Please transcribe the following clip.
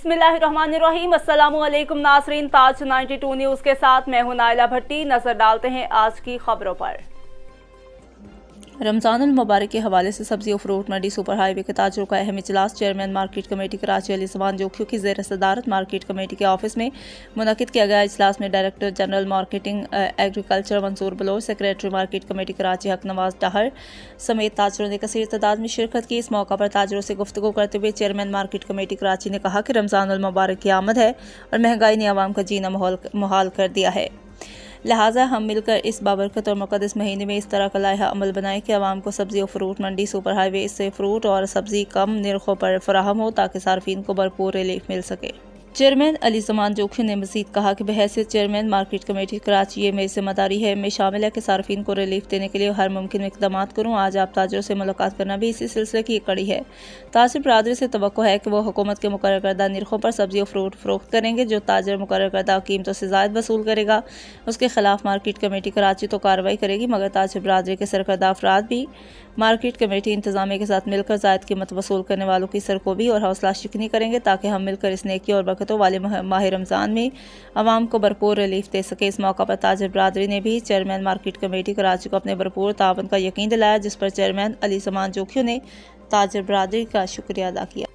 बिस्मिल्लाहिर्रहमानिर्रहीम। अस्सलामुअलैकुम नाज़रीन, ताज 92 न्यूज़ के साथ मैं हूं नाइला भट्टी। नजर डालते हैं आज की खबरों पर। रमज़ानुल मुबारक के हवाले से सब्जी और फ्रूट मंडी सुपर हाईवे के ताजरों का अहम इजलास chairman market committee Karachi Ali Zaman जोखियों की ज़ेर सदारत मार्केट कमेटी के ऑफिस में मुनक़िद किया गया। इजलास में director general marketing agriculture Mansoor Baloch, secretary market committee Karachi Haq Nawaz डहर समेत ताजरों ने कसीर तादाद में शिरकत की। इस मौका पर ताजरों से गुफ्तगू करते हुए चेयरमैन मार्केट कमेटी कराची ने कहा कि रमज़ानुल मुबारक की आमद है और महंगाई ने आवाम का जीना मुहाल कर दिया है, लिहाजा हम मिलकर इस बाबरकत और मुक़द्दस महीने में इस तरह का लायहा अमल बनाएं कि आवाम को सब्ज़ी और फ्रूट मंडी सुपर हाईवे इससे फ्रूट और सब्ज़ी कम निर्खों पर फराहम हो ताकि सार्फिन को भरपूर रिलीफ मिल सके। चेयरमैन अली ज़मान जोखियों ने मज़ीद कहा कि बहैसियत चेयरमैन मार्केट कमेटी कराची ये मेरी ज़िम्मेदारी है, मैं शामिल है कि सार्फिन को रिलीफ देने के लिए हर मुमकिन इक़दाम करूँ। आज आप ताजरों से मुलाकात करना भी इसी सिलसिले की एक कड़ी है। ताजिर बरादरी से तवक्को है कि वो हुकूमत के मुकर्रर करदा निर्खों पर सब्ज़ी और फ्रूट फ़रोख्त करेंगे। जो ताजर मुकर्रर करदा कीमतों से ज़ायद वसूल करेगा उसके खिलाफ मार्केट कमेटी कराची तो कार्रवाई करेगी, मगर ताजिर बरादरी के सरकर्दा अफराद भी मार्केट कमेटी इंतज़ामिया के साथ मिलकर ज़ायद कीमत वसूल करने वालों की सरकोबी और हौसला शिकनी करेंगे ताकि हम मिलकर इस नेकी और बरकतों वाले माह रमज़ान में आवाम को भरपूर रिलीफ दे सके। इस मौका पर ताजिर बरादरी ने भी चेयरमैन मार्केट कमेटी कराची को अपने भरपूर तावन का यकीन दिलाया, जिस पर चेयरमैन अली ज़मान जोखियों ने ताजिर बरादरी का शुक्रिया अदा किया।